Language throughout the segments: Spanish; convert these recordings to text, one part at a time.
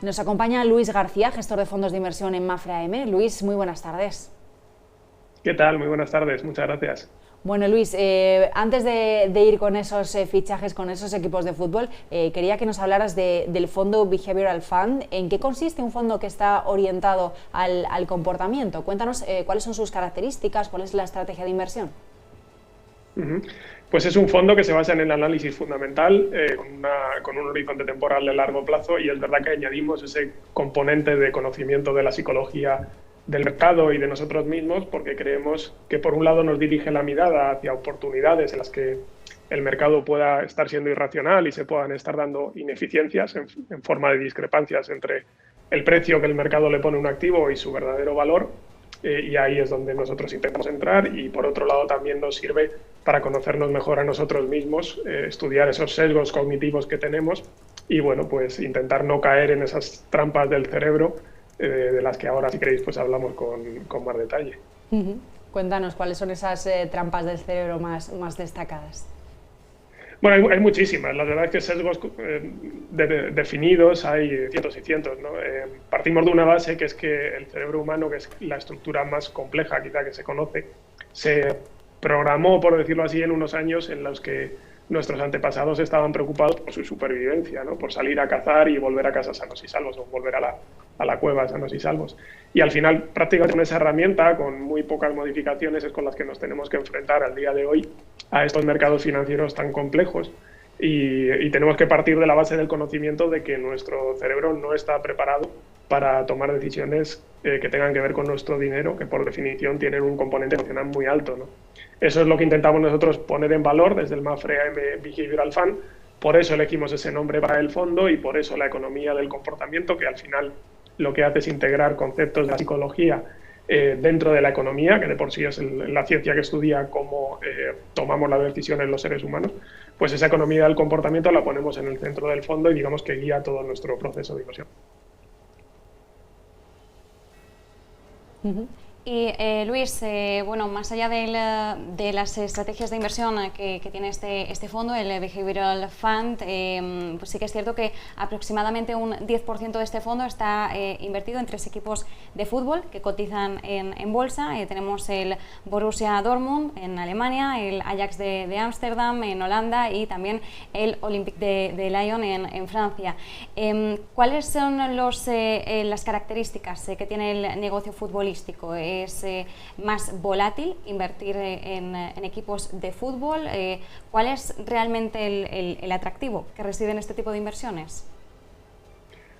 Nos acompaña Luis García, gestor de fondos de inversión en Mapfre AM. Luis, muy buenas tardes. ¿Qué tal? Muy buenas tardes, muchas gracias. Bueno, Luis, antes de ir con esos fichajes, con esos equipos de fútbol, quería que nos hablaras del fondo Behavioral Fund. ¿En qué consiste un fondo que está orientado al comportamiento? Cuéntanos cuáles son sus características, cuál es la estrategia de inversión. Pues es un fondo que se basa en el análisis fundamental, con un horizonte temporal de largo plazo, y es verdad que añadimos ese componente de conocimiento de la psicología del mercado y de nosotros mismos, porque creemos que por un lado nos dirige la mirada hacia oportunidades en las que el mercado pueda estar siendo irracional y se puedan estar dando ineficiencias en forma de discrepancias entre el precio que el mercado le pone a un activo y su verdadero valor, y ahí es donde nosotros intentamos entrar. Y por otro lado también nos sirve para conocernos mejor a nosotros mismos, estudiar esos sesgos cognitivos que tenemos y bueno, pues intentar no caer en esas trampas del cerebro de las que ahora, si queréis, pues hablamos con más detalle. Cuéntanos cuáles son esas trampas del cerebro más destacadas. Bueno, hay muchísimas. La verdad es que sesgos definidos hay cientos y cientos, ¿no? Partimos de una base que es que el cerebro humano, que es la estructura más compleja quizá que se conoce, se programó, por decirlo así, en unos años en los que nuestros antepasados estaban preocupados por su supervivencia, ¿no? Por salir a cazar y volver a casa sanos y salvos, o volver a la cueva sanos y salvos. Y al final, prácticamente con esa herramienta, con muy pocas modificaciones, es con las que nos tenemos que enfrentar al día de hoy a estos mercados financieros tan complejos. Y tenemos que partir de la base del conocimiento de que nuestro cerebro no está preparado para tomar decisiones que tengan que ver con nuestro dinero, que por definición tienen un componente emocional muy alto, ¿no? Eso es lo que intentamos nosotros poner en valor desde el Mapfre AM Behavioral Fund. Por eso elegimos ese nombre para el fondo y por eso la economía del comportamiento, que al final lo que hace es integrar conceptos de la psicología dentro de la economía, que de por sí es la ciencia que estudia cómo tomamos las decisiones los seres humanos. Pues esa economía del comportamiento la ponemos en el centro del fondo y digamos que guía todo nuestro proceso de inversión. Y Luis, bueno, más allá de las estrategias de inversión que tiene este fondo, el Behavioral Fund, pues sí que es cierto que aproximadamente un 10% de este fondo está invertido en 3 equipos de fútbol que cotizan en bolsa. Tenemos el Borussia Dortmund en Alemania, el Ajax de Ámsterdam en Holanda y también el Olympique de Lyon en Francia. ¿Cuáles son las características que tiene el negocio futbolístico? ¿Es más volátil invertir en equipos de fútbol? ¿Cuál es realmente el atractivo que reside en este tipo de inversiones?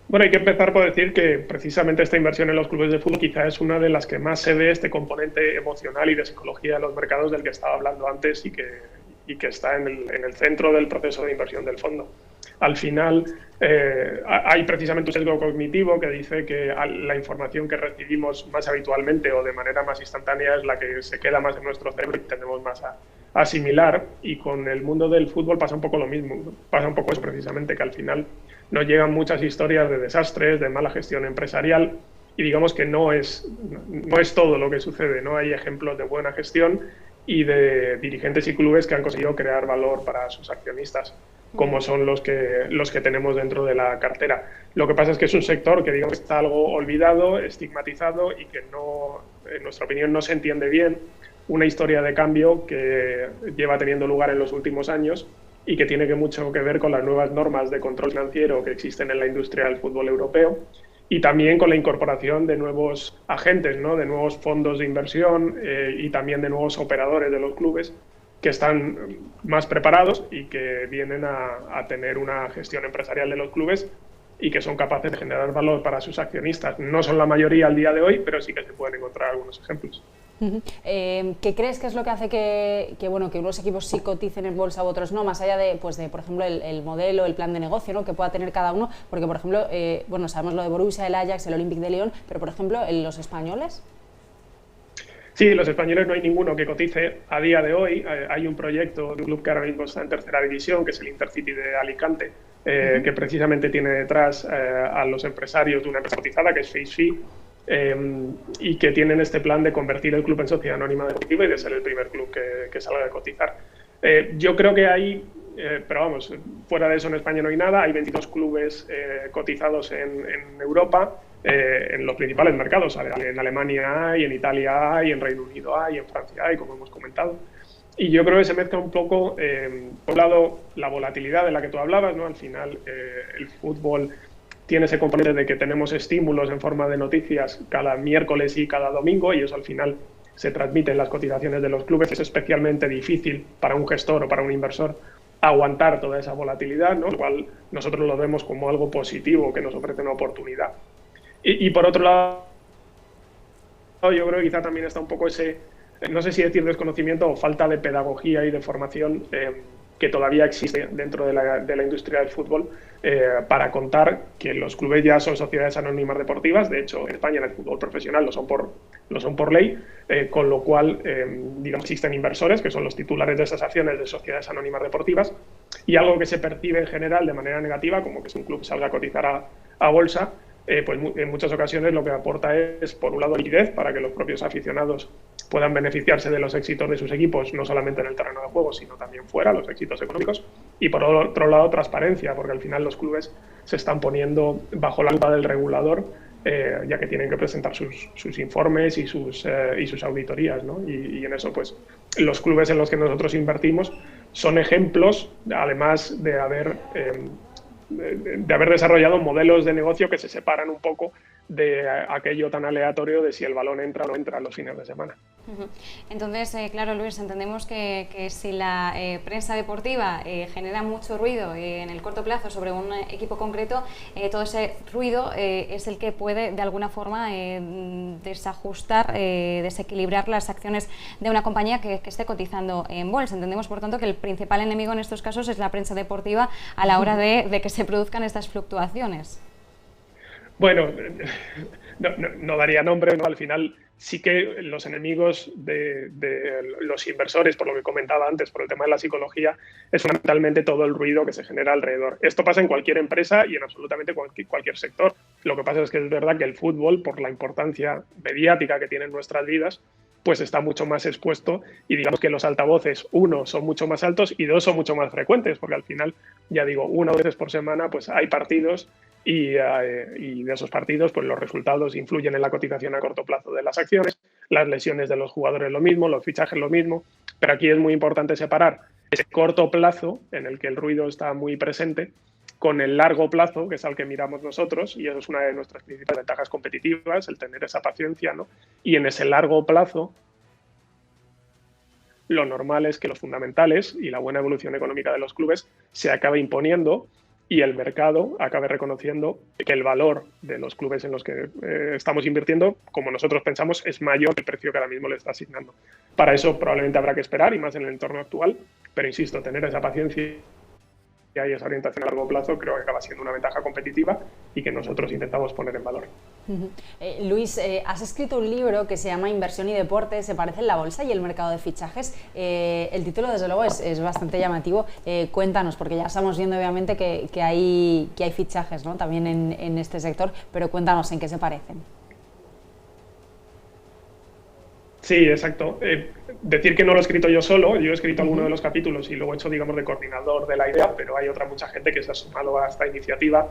Bueno, hay que empezar por decir que precisamente esta inversión en los clubes de fútbol quizá es una de las que más se ve este componente emocional y de psicología de los mercados del que estaba hablando antes y que está en el centro del proceso de inversión del fondo. Al final hay precisamente un sesgo cognitivo que dice que la información que recibimos más habitualmente o de manera más instantánea es la que se queda más en nuestro cerebro y tendemos más a asimilar, y con el mundo del fútbol pasa un poco lo mismo, ¿no? Pasa un poco eso precisamente, que al final nos llegan muchas historias de desastres, de mala gestión empresarial, y digamos que no es todo lo que sucede, ¿no? Hay ejemplos de buena gestión y de dirigentes y clubes que han conseguido crear valor para sus accionistas, como son los que tenemos dentro de la cartera. Lo que pasa es que es un sector que digamos está algo olvidado, estigmatizado y que no, en nuestra opinión, no se entiende bien. Una historia de cambio que lleva teniendo lugar en los últimos años y que tiene mucho que ver con las nuevas normas de control financiero que existen en la industria del fútbol europeo, y también con la incorporación de nuevos agentes, ¿no? De nuevos fondos de inversión y también de nuevos operadores de los clubes que están más preparados y que vienen a tener una gestión empresarial de los clubes y que son capaces de generar valor para sus accionistas. No son la mayoría al día de hoy, pero sí que se pueden encontrar algunos ejemplos. ¿Qué crees que es lo que hace que unos equipos sí coticen en bolsa u otros no? Más allá de por ejemplo, el modelo, el plan de negocio, ¿no?, que pueda tener cada uno. Porque, por ejemplo, bueno, sabemos lo de Borussia, el Ajax, el Olympique de Lyon, pero, por ejemplo, ¿los españoles? Sí, los españoles no hay ninguno que cotice a día de hoy. Hay un proyecto de un club que ahora mismo está en tercera división, que es el Intercity de Alicante, que precisamente tiene detrás a los empresarios de una empresa cotizada, que es FaceFi, y que tienen este plan de convertir el club en sociedad anónima deportiva y de ser el primer club que salga de cotizar. Yo creo que hay pero vamos, fuera de eso en España no hay nada. Hay 22 clubes cotizados en Europa, en los principales mercados. En Alemania hay, en Italia hay, en Reino Unido hay, en Francia hay, como hemos comentado. Y yo creo que se mezcla un poco, por un lado, la volatilidad de la que tú hablabas, ¿no? Al final, el fútbol tiene ese componente de que tenemos estímulos en forma de noticias cada miércoles y cada domingo, y eso al final se transmite en las cotizaciones de los clubes. Es especialmente difícil para un gestor o para un inversor aguantar toda esa volatilidad, ¿no? Lo cual nosotros lo vemos como algo positivo que nos ofrece una oportunidad. Y por otro lado, yo creo que quizá también está un poco ese, no sé si decir desconocimiento o falta de pedagogía y de formación que todavía existe dentro de la industria del fútbol, para contar que los clubes ya son sociedades anónimas deportivas. De hecho, en España en el fútbol profesional lo son por ley, con lo cual digamos, existen inversores que son los titulares de esas acciones de sociedades anónimas deportivas, y algo que se percibe en general de manera negativa, como que si un club salga a cotizar a bolsa, pues en muchas ocasiones lo que aporta es, por un lado, liquidez para que los propios aficionados puedan beneficiarse de los éxitos de sus equipos, no solamente en el terreno de juego, sino también fuera, los éxitos económicos, y por otro lado, transparencia, porque al final los clubes se están poniendo bajo la lupa del regulador, ya que tienen que presentar sus informes y sus auditorías, ¿no? Y en eso, pues, los clubes en los que nosotros invertimos son ejemplos, además de haber desarrollado modelos de negocio que se separan un poco de aquello tan aleatorio de si el balón entra o no entra los fines de semana. Entonces, claro, Luis, entendemos que si la prensa deportiva genera mucho ruido en el corto plazo sobre un equipo concreto, todo ese ruido es el que puede de alguna forma desajustar, desequilibrar las acciones de una compañía que esté cotizando en bolsa. Entendemos, por tanto, que el principal enemigo en estos casos es la prensa deportiva a la hora de que se produzcan estas fluctuaciones. Bueno, no daría nombre, ¿no? Al final sí que los enemigos de los inversores, por lo que comentaba antes, por el tema de la psicología, es fundamentalmente todo el ruido que se genera alrededor. Esto pasa en cualquier empresa y en absolutamente cualquier sector. Lo que pasa es que es verdad que el fútbol, por la importancia mediática que tiene en nuestras vidas, pues está mucho más expuesto, y digamos que los altavoces, uno, son mucho más altos y dos, son mucho más frecuentes, porque al final, ya digo, una o dos veces por semana pues hay partidos, y de esos partidos pues los resultados influyen en la cotización a corto plazo de las acciones, las lesiones de los jugadores lo mismo, los fichajes lo mismo, pero aquí es muy importante separar ese corto plazo en el que el ruido está muy presente con el largo plazo, que es al que miramos nosotros, y eso es una de nuestras principales ventajas competitivas, el tener esa paciencia, ¿no? Y en ese largo plazo lo normal es que los fundamentales y la buena evolución económica de los clubes se acabe imponiendo y el mercado acabe reconociendo que el valor de los clubes en los que estamos invirtiendo, como nosotros pensamos, es mayor que el precio que ahora mismo le está asignando. Para eso probablemente habrá que esperar, y más en el entorno actual, pero insisto, tener esa paciencia y esa orientación a largo plazo creo que acaba siendo una ventaja competitiva y que nosotros intentamos poner en valor. Luis, has escrito un libro que se llama Inversión y Deporte, se parece en la bolsa y el mercado de fichajes. El título, desde luego, es bastante llamativo. Cuéntanos, porque ya estamos viendo obviamente que hay fichajes, ¿no? También en este sector, pero cuéntanos en qué se parecen. Sí, exacto. Decir que no lo he escrito yo solo, yo he escrito alguno de los capítulos y luego he hecho, digamos, de coordinador de la idea, pero hay mucha gente que se ha sumado a esta iniciativa.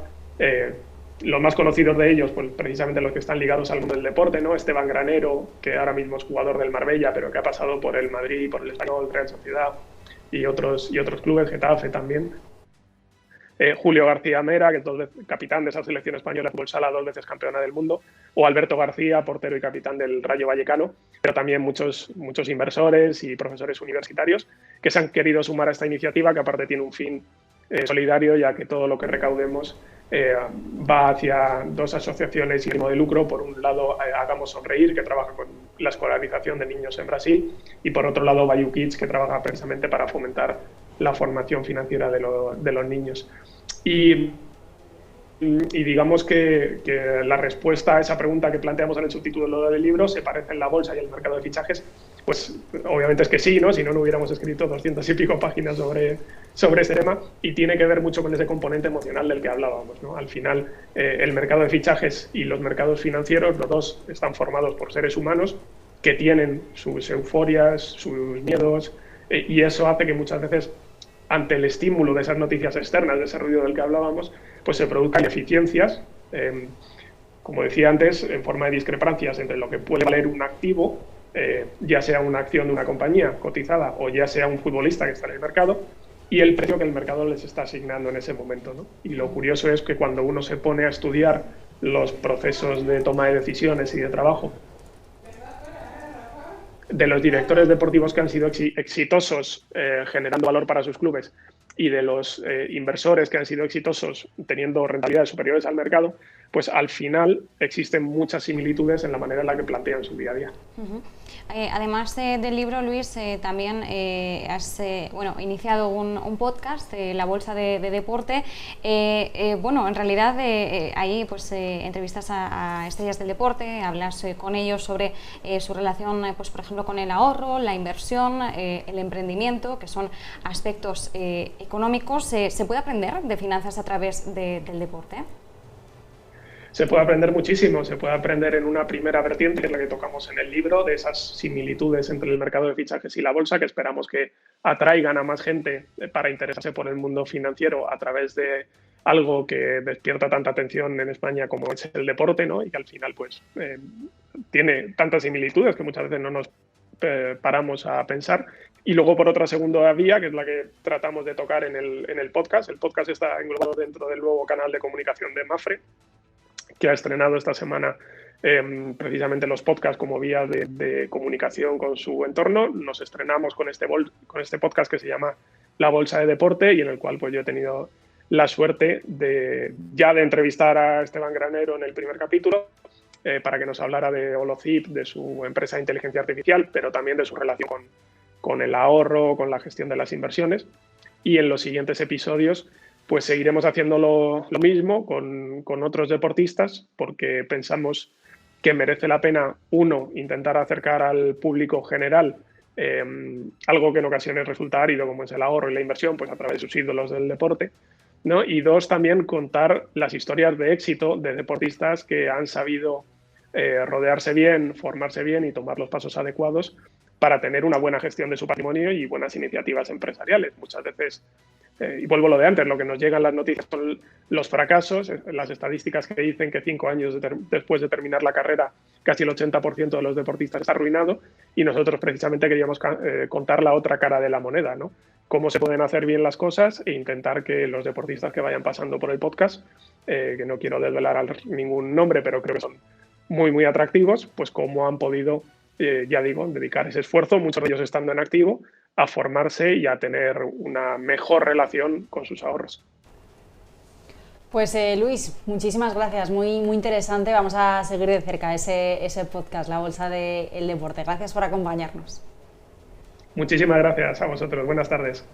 Los más conocidos de ellos, pues precisamente los que están ligados al mundo del deporte, ¿no? Esteban Granero, que ahora mismo es jugador del Marbella, pero que ha pasado por el Madrid, por el Español, Real Sociedad y otros clubes, Getafe también. Julio García Mera, que es 2 veces capitán de esa selección española de fútbol sala, 2 veces campeona del mundo, o Alberto García, portero y capitán del Rayo Vallecano, pero también muchos inversores y profesores universitarios que se han querido sumar a esta iniciativa, que aparte tiene un fin solidario, ya que todo lo que recaudemos va hacia 2 asociaciones sin ánimo de lucro. Por un lado, Hagamos Sonreír, que trabaja con la escolarización de niños en Brasil, y por otro lado, Bayou Kids, que trabaja precisamente para fomentar la formación financiera de los niños. Y digamos que la respuesta a esa pregunta que planteamos en el subtítulo del libro, ¿se parece en la bolsa y el mercado de fichajes? Pues obviamente es que sí, ¿no? Si no, no hubiéramos escrito 200 y pico páginas sobre este tema, y tiene que ver mucho con ese componente emocional del que hablábamos, ¿no? Al final, el mercado de fichajes y los mercados financieros, los dos están formados por seres humanos que tienen sus euforias, sus miedos, y eso hace que muchas veces ante el estímulo de esas noticias externas, de ese ruido del que hablábamos, pues se produzcan eficiencias, como decía antes, en forma de discrepancias entre lo que puede valer un activo, ya sea una acción de una compañía cotizada o ya sea un futbolista que está en el mercado, y el precio que el mercado les está asignando en ese momento, ¿no? Y lo curioso es que cuando uno se pone a estudiar los procesos de toma de decisiones y de trabajo de los directores deportivos que han sido exitosos generando valor para sus clubes y de los inversores que han sido exitosos teniendo rentabilidades superiores al mercado, pues al final existen muchas similitudes en la manera en la que plantean su día a día. Además del libro, Luis, también has iniciado un podcast, La Bolsa de Deporte. En realidad ahí pues, entrevistas a estrellas del deporte, hablas con ellos sobre su relación, pues, por ejemplo, con el ahorro, la inversión, el emprendimiento, que son aspectos económicos. ¿Se puede aprender de finanzas a través del deporte? Se puede aprender muchísimo, se puede aprender en una primera vertiente, que es la que tocamos en el libro, de esas similitudes entre el mercado de fichajes y la bolsa, que esperamos que atraigan a más gente para interesarse por el mundo financiero a través de algo que despierta tanta atención en España como es el deporte, ¿no? Y que al final pues tiene tantas similitudes que muchas veces no nos paramos a pensar. Y luego por otra segunda vía, que es la que tratamos de tocar en el podcast. El podcast está englobado dentro del nuevo canal de comunicación de Mapfre, que ha estrenado esta semana precisamente los podcasts como vía de comunicación con su entorno. Nos estrenamos con este podcast que se llama La Bolsa de Deporte, y en el cual pues yo he tenido la suerte de entrevistar a Esteban Granero en el primer capítulo para que nos hablara de Holocip, de su empresa de inteligencia artificial, pero también de su relación con el ahorro, con la gestión de las inversiones. Y en los siguientes episodios pues seguiremos haciendo lo mismo con otros deportistas, porque pensamos que merece la pena, uno, intentar acercar al público general algo que en ocasiones resulta árido, como es el ahorro y la inversión, pues a través de sus ídolos del deporte, ¿no? Y dos, también contar las historias de éxito de deportistas que han sabido rodearse bien, formarse bien y tomar los pasos adecuados para tener una buena gestión de su patrimonio y buenas iniciativas empresariales. Muchas veces, y vuelvo a lo de antes, lo que nos llegan las noticias son los fracasos, las estadísticas que dicen que 5 años después de terminar la carrera, casi el 80% de los deportistas está arruinado, y nosotros precisamente queríamos contar la otra cara de la moneda, ¿no? Cómo se pueden hacer bien las cosas e intentar que los deportistas que vayan pasando por el podcast, que no quiero desvelar ningún nombre, pero creo que son muy, muy atractivos, pues cómo han podido, dedicar ese esfuerzo, muchos de ellos estando en activo, a formarse y a tener una mejor relación con sus ahorros. Pues Luis, muchísimas gracias, muy, muy interesante. Vamos a seguir de cerca ese podcast, La Bolsa del Deporte. Gracias por acompañarnos. Muchísimas gracias a vosotros. Buenas tardes.